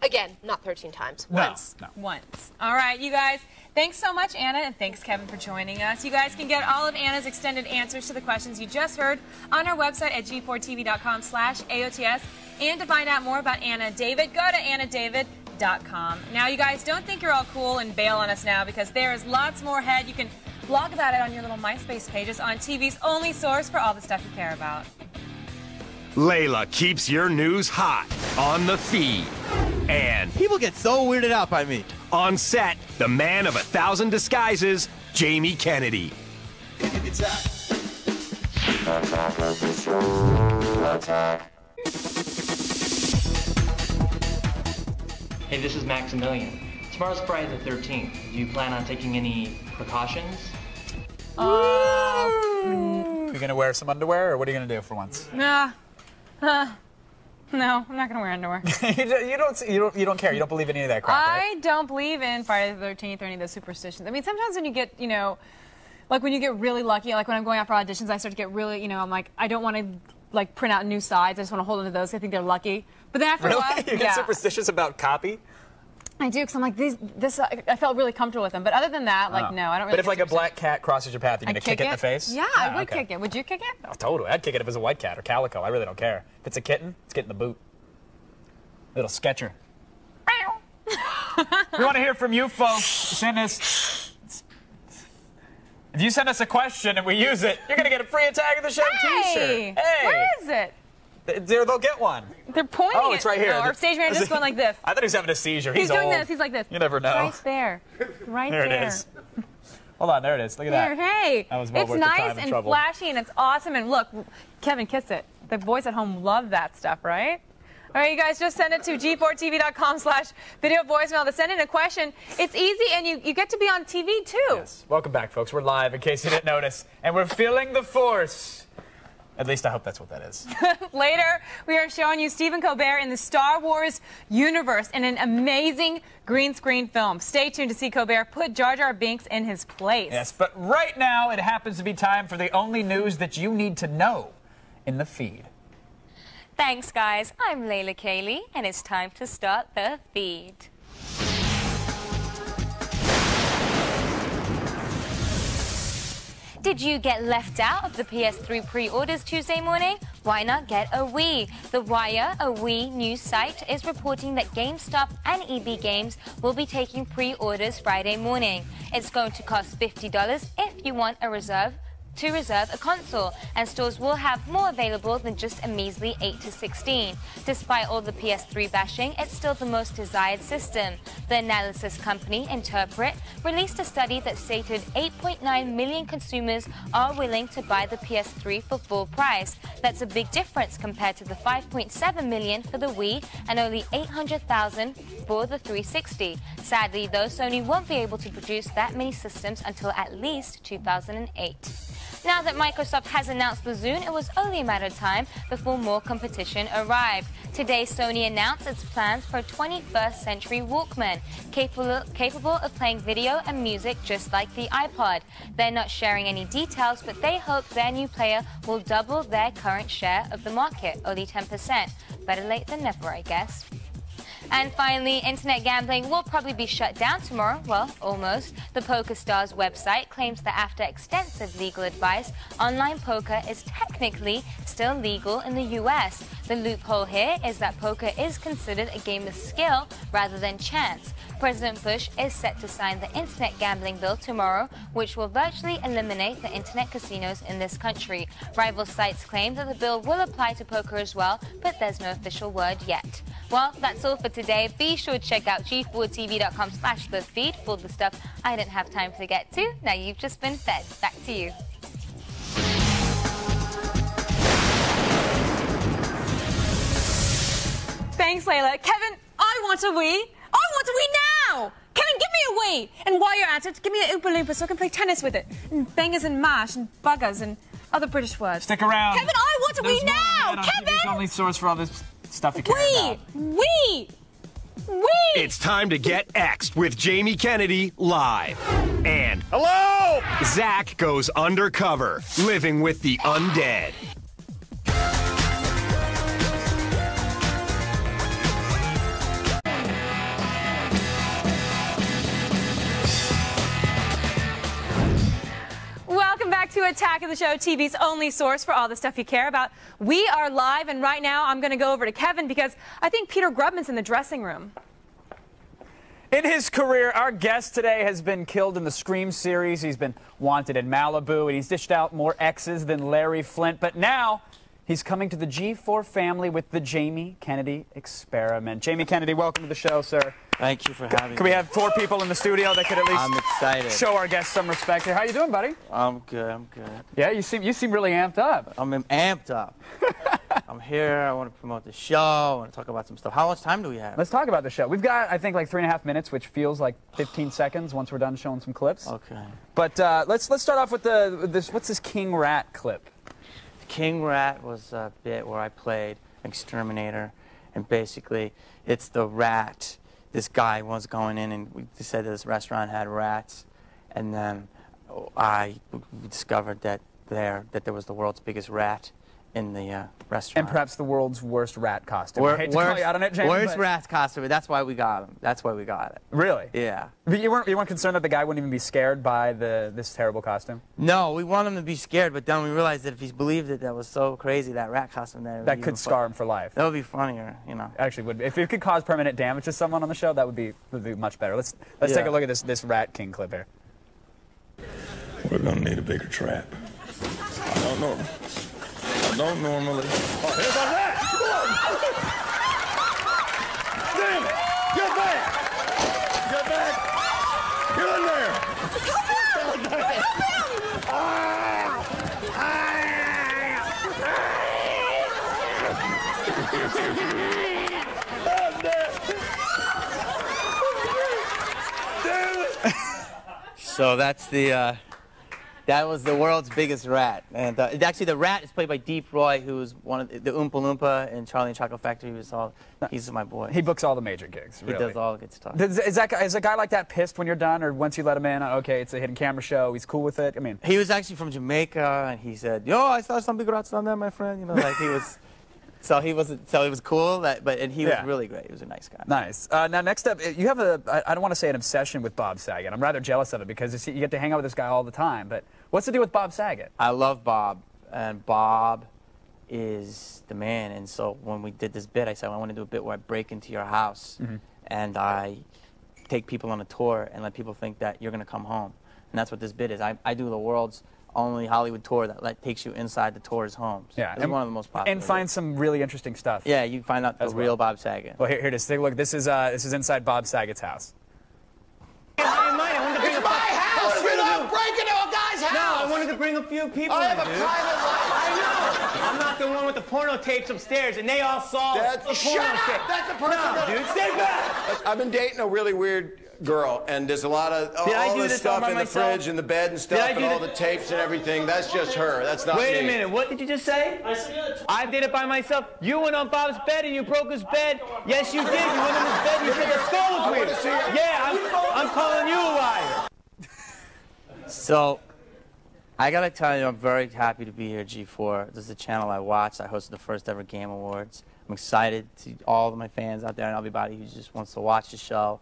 Speaker 15: Again, not 13 times. Once.
Speaker 1: No.
Speaker 5: Once. All right, you guys. Thanks so much, Anna, and thanks, Kevin, for joining us. You guys can get all of Anna's extended answers to the questions you just heard on our website at g4tv.com/AOTS. And to find out more about Anna David, go to annadavid.com. Now, you guys, don't think you're all cool and bail on us now, because there is lots more ahead. You can blog about it on your little MySpace pages on TV's only source for all the stuff you care about.
Speaker 10: Layla keeps your news hot on the feed. And
Speaker 17: people get so weirded out by me.
Speaker 10: On set, the man of 1,000 disguises, Jamie Kennedy.
Speaker 17: It's
Speaker 18: Hey, this is Maximilian. Tomorrow's Friday the 13th. Do you plan on taking any precautions?
Speaker 1: Are you going to wear some underwear, or what are you going to do for once?
Speaker 5: Nah. No, I'm not going to wear underwear.
Speaker 1: you don't care. You don't believe in any of that crap, right?
Speaker 5: I don't believe in Friday the 13th or any of those superstitions. I mean, sometimes when you get, like when you get really lucky, like when I'm going out for auditions, I start to get really, I'm like, I don't want to like print out new sides. I just want to hold onto those. I think they're lucky. But then after a while,
Speaker 1: you get superstitious about copy?
Speaker 5: I do, because I'm like, I felt really comfortable with them. But other than that, like, no, I don't really.
Speaker 1: But if like a black cat crosses your path, you're going to kick it in the face?
Speaker 5: Yeah, I would kick it. Would you kick it?
Speaker 1: Oh, totally. I'd kick it if it was a white cat or calico. I really don't care. If it's a kitten, it's getting the boot. Little sketcher. We want to hear from you folks. Send us. If you send us a question and we use it, you're going to get a free Attack of the Show t-shirt.
Speaker 5: Hey! Where is it?
Speaker 1: They'll get one.
Speaker 5: They're pointing.
Speaker 1: Oh, it's right here.
Speaker 5: Our stage manager's just going like this.
Speaker 1: I thought he was having a seizure.
Speaker 5: He's doing
Speaker 1: old.
Speaker 5: this. He's like this.
Speaker 1: You never know.
Speaker 5: Right there. Right there.
Speaker 1: There it is. Hold on. There it is. Look at that.
Speaker 5: Hey.
Speaker 1: That was well
Speaker 5: it's
Speaker 1: worth the
Speaker 5: nice
Speaker 1: time and
Speaker 5: and
Speaker 1: trouble.
Speaker 5: flashy, and it's awesome. And look, Kevin kissed it. The boys at home love that stuff, right? All right, you guys, just send it to g4tv.com/video voicemail to send in a question. It's easy, and you get to be on TV, too.
Speaker 1: Yes. Welcome back, folks. We're live, in case you didn't notice. And we're feeling the force. At least I hope that's what that is.
Speaker 5: Later, we are showing you Stephen Colbert in the Star Wars universe in an amazing green screen film. Stay tuned to see Colbert put Jar Jar Binks in his place.
Speaker 1: Yes, but right now it happens to be time for the only news that you need to know in the feed.
Speaker 7: Thanks, guys. I'm Layla Kaylee, and it's time to start the feed. Did you get left out of the PS3 pre-orders Tuesday morning? Why not get a Wii? The Wire, a Wii news site, is reporting that GameStop and EB Games will be taking pre-orders Friday morning. It's going to cost $50 if you want to reserve a console, and stores will have more available than just a measly 8 to 16. Despite all the PS3 bashing, it's still the most desired system. The analysis company Interpret released a study that stated 8.9 million consumers are willing to buy the PS3 for full price. That's a big difference compared to the 5.7 million for the Wii and only 800,000 for the 360. Sadly, though, Sony won't be able to produce that many systems until at least 2008. Now that Microsoft has announced the Zune, it was only a matter of time before more competition arrived. Today, Sony announced its plans for a 21st century Walkman, capable of playing video and music just like the iPod. They're not sharing any details, but they hope their new player will double their current share of the market, only 10%. Better late than never, I guess. And finally, internet gambling will probably be shut down tomorrow. Well, almost. The PokerStars website claims that after extensive legal advice, online poker is technically still legal in the U.S. The loophole here is that poker is considered a game of skill rather than chance. President Bush is set to sign the internet gambling bill tomorrow, which will virtually eliminate the internet casinos in this country. Rival sites claim that the bill will apply to poker as well, but there's no official word yet. Well, that's all for today. Be sure to check out G4TV.com/thefeed for the stuff I didn't have time to get to. Now you've just been fed. Back to you.
Speaker 5: Thanks, Layla. Kevin, I want a Wii. I want a Wii now! Kevin, give me a Wii! And while you're at it, give me an Oompa Loompa so I can play tennis with it. And bangers and mash and buggers and other British words.
Speaker 1: Stick around.
Speaker 5: Kevin, I want a Wii now! Kevin!
Speaker 1: TV's only source for all this stuff you care about.
Speaker 5: Wii!
Speaker 10: It's time to get X'd with Jamie Kennedy live. And
Speaker 8: hello!
Speaker 10: Zach goes undercover, living with the undead.
Speaker 5: Welcome back to Attack of the Show, TV's only source for all the stuff you care about. We are live, and right now I'm going to go over to Kevin because I think Peter Grubman's in the dressing room.
Speaker 1: In his career, our guest today has been killed in the Scream series. He's been wanted in Malibu, and he's dished out more X's than Larry Flynt. But now he's coming to the G4 family with the Jamie Kennedy experiment. Jamie Kennedy, welcome to the show, sir.
Speaker 19: Thank you for having me.
Speaker 1: Can we have 4 people in the studio that could at least
Speaker 19: I'm excited.
Speaker 1: Show our guests some respect here? How you doing, buddy?
Speaker 19: I'm good. I'm good.
Speaker 1: Yeah, you seem really amped up.
Speaker 19: I'm amped up. I'm here. I want to promote the show. I want to talk about some stuff. How much time do we have?
Speaker 1: Let's talk about the show. We've got, I think, like 3.5 minutes, which feels like 15 seconds once we're done showing some clips.
Speaker 19: Okay.
Speaker 1: But let's start off with what's this King Rat clip?
Speaker 19: King Rat was a bit where I played an exterminator, and basically it's the rat. This guy was going in, and we said that this restaurant had rats, and then I discovered that there was the world's biggest rat in the restaurant.
Speaker 1: And perhaps the world's worst rat costume. I hate to call you out on it, James.
Speaker 19: Worst rat costume. That's why we got him. That's why we got it.
Speaker 1: Really?
Speaker 19: Yeah.
Speaker 1: But you weren't concerned that the guy wouldn't even be scared by this terrible costume?
Speaker 19: No, we want him to be scared, but then we realized that if he believed it, that was so crazy, that rat costume.
Speaker 1: That could scar him for life.
Speaker 19: That would be funnier, you know.
Speaker 1: Actually, would. If it could cause permanent damage to someone on the show, that would be much better. Let's take a look at this Rat King clip here.
Speaker 4: We're gonna need a bigger trap. I don't know. I don't normally.
Speaker 8: Oh, here's our rat! Damn it! Get back! Get back! Get in there!
Speaker 19: So that's that was the world's biggest rat. And actually, the rat is played by Deep Roy, who's one of the Oompa Loompa in Charlie and the Chocolate Factory. He's my boy.
Speaker 1: He books all the major gigs, really.
Speaker 19: He does all the good stuff.
Speaker 1: Is a guy like that pissed when you're done, or once you let him in, okay, it's a hidden camera show, he's cool with it? I mean,
Speaker 19: he was actually from Jamaica, and he said, "Yo, I saw some big rats down there, my friend." You know, like he was. So he was cool, and he was really great. He was a nice guy.
Speaker 1: Nice. Now, next up, you have I don't want to say an obsession with Bob Saget. I'm rather jealous of it because you get to hang out with this guy all the time. But what's the deal with Bob Saget?
Speaker 19: I love Bob, and Bob is the man. And so when we did this bit, I said, I want to do a bit where I break into your house, and I take people on a tour and let people think that you're going to come home. And that's what this bit is. I do the world's only Hollywood tour that takes you inside the tour's homes.
Speaker 1: Yeah,
Speaker 19: it's one of the most popular.
Speaker 1: And find some really interesting stuff.
Speaker 19: Yeah, you find out the real Bob Saget.
Speaker 1: Well, here it is. Take a look. This is inside Bob Saget's house.
Speaker 20: It's my house! You're not breaking into a guy's house!
Speaker 21: No, I wanted to bring a few people
Speaker 20: I have
Speaker 21: in,
Speaker 20: a
Speaker 21: dude.
Speaker 20: private life. I know!
Speaker 21: I'm not the one with the porno tapes upstairs, and they all saw the porno
Speaker 20: Shut up!
Speaker 21: tape.
Speaker 20: That's a person.
Speaker 21: No, dude, stay back!
Speaker 22: I've been dating a really weird girl, and there's a lot of
Speaker 21: I
Speaker 22: all
Speaker 21: do
Speaker 22: this
Speaker 21: this all
Speaker 22: stuff
Speaker 21: by
Speaker 22: in the
Speaker 21: myself?
Speaker 22: fridge and the bed and stuff and all the tapes and everything. That's just her. That's not me.
Speaker 21: Wait a minute, what did you just say? I did it by myself. You went on Bob's bed and you broke his bed. Yes, you did. You went on his bed and you said the skull was weird. Yeah, I'm calling you a liar.
Speaker 19: So, I gotta tell you, I'm very happy to be here at G4. This is the channel I watched. I hosted the first ever Game Awards. I'm excited to all of my fans out there and everybody who just wants to watch the show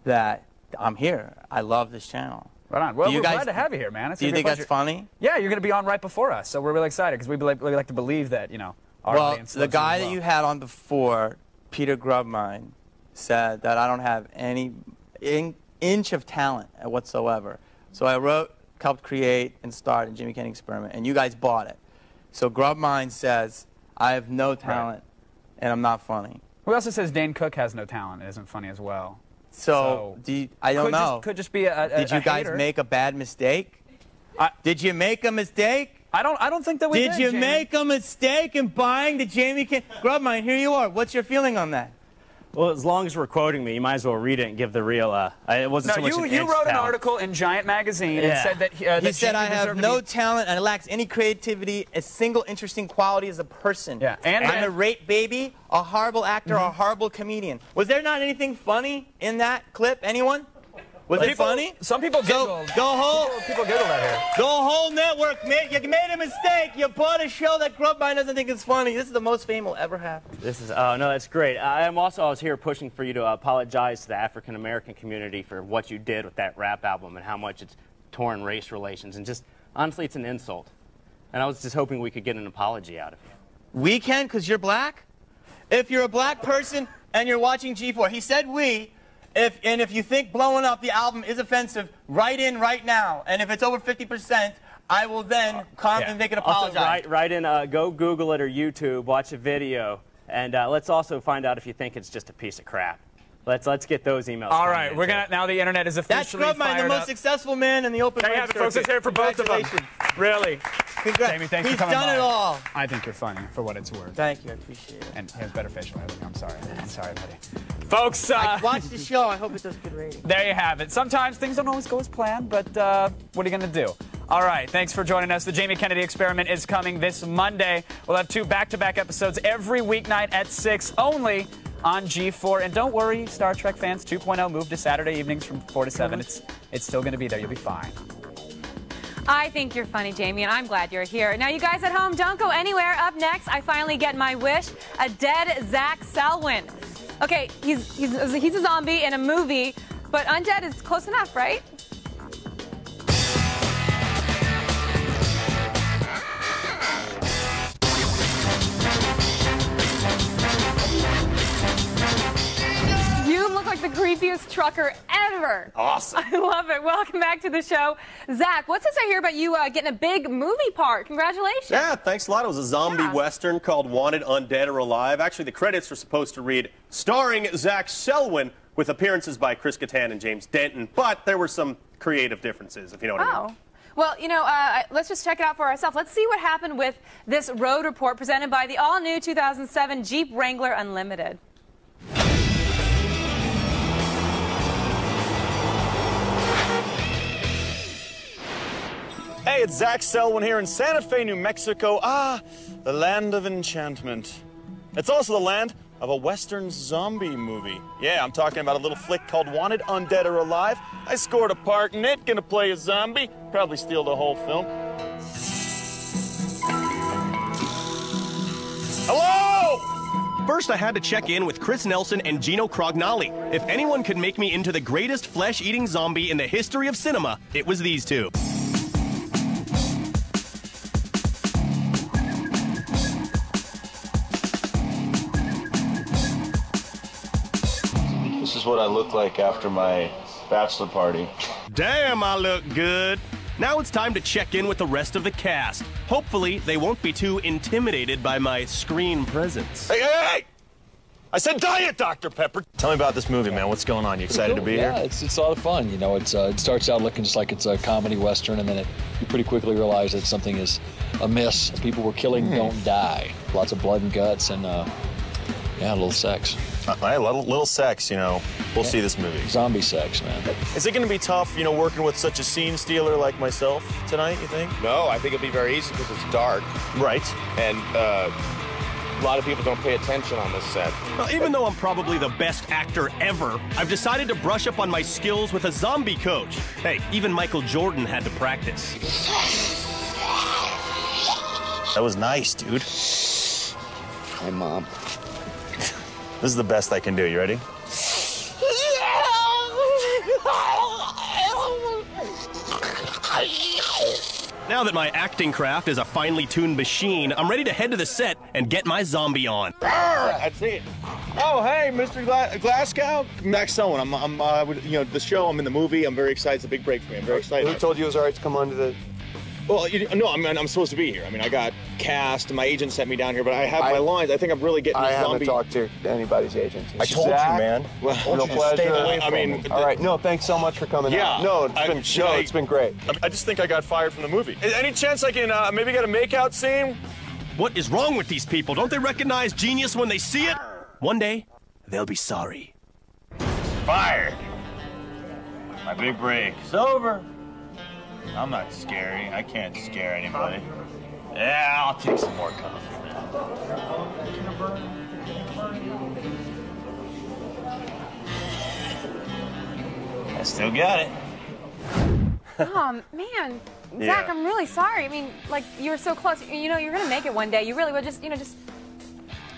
Speaker 19: that I'm here. I love this channel.
Speaker 1: Right on. Well, we're glad to have you here, man. It's
Speaker 19: do you think that's funny?
Speaker 1: Yeah, you're going to be on right before us, so we're really excited because we like to believe that, you know, our audience
Speaker 19: the guy
Speaker 1: that
Speaker 19: you had on before, Peter Grubmine, said that I don't have any inch of talent whatsoever. So I helped create and start a Jimmy Kennedy Experiment, and you guys bought it. So Grubmine says I have no talent, and I'm not funny.
Speaker 1: Who also says Dane Cook has no talent and isn't funny as well?
Speaker 19: So I don't know.
Speaker 1: Could just be a
Speaker 19: Did you guys make a bad mistake? Did you make a mistake?
Speaker 1: I don't think that we did.
Speaker 19: Did you make a mistake in buying the Jamie Kennedy? Grubmine, here you are. What's your feeling on that?
Speaker 14: Well, as long as we're quoting me, you might as well read it and give the real. It wasn't so much an
Speaker 1: you wrote an article in Giant Magazine and said that
Speaker 19: he said I have no talent and I lacks any creativity, a single interesting quality as a person.
Speaker 1: Yeah, and
Speaker 19: I'm a rape baby, a horrible actor, a horrible comedian. Was there not anything funny in that clip? Anyone? Was it funny?
Speaker 1: Some people giggled. People giggled at her.
Speaker 19: The whole network, you made a mistake. You bought a show that Grubmine doesn't think is funny. This is the most fame we'll ever have.
Speaker 14: This is, oh, no, that's great. I was here pushing for you to apologize to the African-American community for what you did with that rap album and how much it's torn race relations. And just, honestly, it's an insult. And I was just hoping we could get an apology out of you.
Speaker 19: We can, because you're black? If you're a black person and you're watching G4, he said we. If you think blowing up the album is offensive, write in right now. And if it's over 50%, I will then come and make an apology.
Speaker 14: Also, write in, go Google it or YouTube, watch a video, and let's also find out if you think it's just a piece of crap. Let's get those emails.
Speaker 1: All right, we're gonna now the internet is officially
Speaker 19: That's Grubmine, the most successful man in the open
Speaker 1: web. Folks, let's hear it for both of them. Really.
Speaker 19: Congrats.
Speaker 1: Jamie, thanks
Speaker 19: He's
Speaker 1: for coming
Speaker 19: done
Speaker 1: by.
Speaker 19: it all.
Speaker 1: I think you're funny for what it's worth.
Speaker 19: Thank you, I appreciate it.
Speaker 1: And he has better facial hair than you. I'm sorry. I'm sorry, buddy. Folks,
Speaker 19: I watched the show. I hope it does good rating.
Speaker 1: There you have it. Sometimes things don't always go as planned, but what are you going to do? All right, thanks for joining us. The Jamie Kennedy Experiment is coming this Monday. We'll have 2 back-to-back episodes every weeknight at 6 only on G4. And don't worry, Star Trek fans, 2.0 moved to Saturday evenings from 4 to 7. It's still going to be there. You'll be fine.
Speaker 5: I think you're funny, Jamie, and I'm glad you're here. Now, you guys at home, don't go anywhere. Up next, I finally get my wish, a dead Zach Selwyn. Okay, he's a zombie in a movie, but undead is close enough, right? You look like the creepiest trucker ever.
Speaker 8: Awesome.
Speaker 5: I love it. Welcome back to the show. Zach, what's this I hear about you getting a big movie part? Congratulations.
Speaker 8: Yeah, thanks a lot. It was a zombie western called Wanted, Undead, or Alive. Actually, the credits are supposed to read, starring Zach Selwyn, with appearances by Chris Kattan and James Denton. But there were some creative differences, if you know what I mean.
Speaker 5: Well, you know, let's just check it out for ourselves. Let's see what happened with this road report presented by the all-new 2007 Jeep Wrangler Unlimited.
Speaker 2: Hey, it's Zach Selwyn here in Santa Fe, New Mexico. The land of enchantment. It's also the land of a Western zombie movie. Yeah, I'm talking about a little flick called Wanted, Undead, or Alive. I scored a part in it, gonna play a zombie, probably steal the whole film.
Speaker 8: Hello! First, I had to check in with Chris Nelson and Gino Crognali. If anyone could make me into the greatest flesh-eating zombie in the history of cinema, it was these two.
Speaker 22: This is what I look like after my bachelor party.
Speaker 8: Damn, I look good. Now it's time to check in with the rest of the cast. Hopefully, they won't be too intimidated by my screen presence.
Speaker 2: Hey! I said diet, Dr. Pepper. Tell me about this movie, man. What's going on? You excited to be here?
Speaker 3: Yeah, it's a lot of fun. You know, it starts out looking just like it's a comedy western, and then you pretty quickly realize that something is amiss. People we're killing don't die. Lots of blood and guts, and yeah, a little sex.
Speaker 2: A little sex, you know. We'll see this movie.
Speaker 3: Zombie sex, man.
Speaker 2: Is it going to be tough, you know, working with such a scene stealer like myself tonight, you think?
Speaker 22: No, I think it'll be very easy because it's dark.
Speaker 2: Right.
Speaker 22: And a lot of people don't pay attention on this set.
Speaker 8: Well, even though I'm probably the best actor ever, I've decided to brush up on my skills with a zombie coach. Hey, even Michael Jordan had to practice.
Speaker 2: That was nice, dude.
Speaker 17: Hi, Mom.
Speaker 2: This is the best I can do. You ready?
Speaker 8: Now that my acting craft is a finely tuned machine, I'm ready to head to the set and get my zombie on.
Speaker 2: That's it. Oh, hey, Mr. Glasgow. Max Owen. I'm the show. I'm in the movie. I'm very excited. It's a big break for me. I'm very excited.
Speaker 17: Who told you it was all right to come on to the...
Speaker 2: Well, no, I'm supposed to be here. I mean, I got cast, and my agent sent me down here, but I have my lines. I think I'm really getting
Speaker 17: I
Speaker 2: zombie.
Speaker 17: haven't talked to anybody's agent.
Speaker 2: I told you, man.
Speaker 17: Well, no pleasure.
Speaker 2: Stay away from me.
Speaker 17: All right, no, thanks so much for coming out. No, it's been great.
Speaker 2: I just think I got fired from the movie. Any chance I can maybe get a makeout scene?
Speaker 8: What is wrong with these people? Don't they recognize genius when they see it? One day, they'll be sorry.
Speaker 2: Fired. My big break is over. I'm not scary. I can't scare anybody. Yeah, I'll take some more coffee. I still got it.
Speaker 5: Oh, man. Zach, I'm really sorry. I mean, like, you were so close. You know, you're going to make it one day. You really would. Just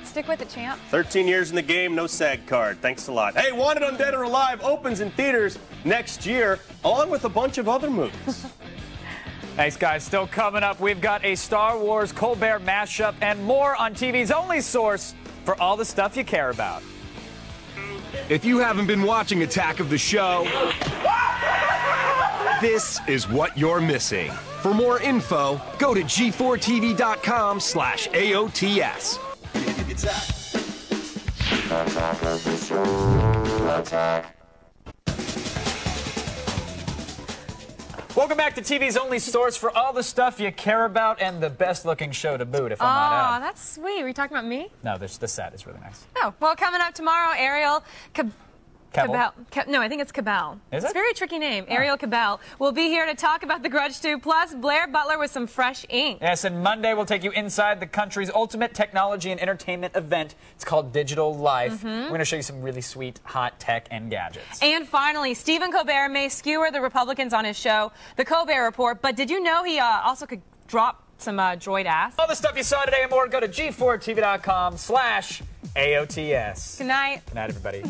Speaker 5: stick with it, champ.
Speaker 8: 13 years in the game, no SAG card. Thanks a lot. Hey, Wanted Undead or Alive opens in theaters next year, along with a bunch of other movies.
Speaker 1: Thanks, guys. Still coming up, we've got a Star Wars Colbert mashup and more on TV's only source for all the stuff you care about.
Speaker 10: If you haven't been watching Attack of the Show, this is what you're missing. For more info, go to g4tv.com/AOTS.
Speaker 20: Attack of the Show. Attack.
Speaker 1: Welcome back to TV's only source for all the stuff you care about and the best-looking show to boot, if I might add.
Speaker 5: Oh, that's sweet. Were you talking about me?
Speaker 1: No, the set is really nice.
Speaker 5: Oh, well, coming up tomorrow, Ariel Cabell. No, I think it's Cabell.
Speaker 1: Is
Speaker 5: It's
Speaker 1: it?
Speaker 5: a very tricky name. Ariel Cabell will be here to talk about The Grudge 2, plus Blair Butler with some fresh ink.
Speaker 1: Yes, and Monday we'll take you inside the country's ultimate technology and entertainment event. It's called Digital Life. We're going to show you some really sweet, hot tech and gadgets.
Speaker 5: And finally, Stephen Colbert may skewer the Republicans on his show, The Colbert Report, but did you know he also could drop some droid ass?
Speaker 1: All the stuff you saw today and more, go to g4tv.com/AOTS.
Speaker 5: Good night.
Speaker 1: Good night, everybody.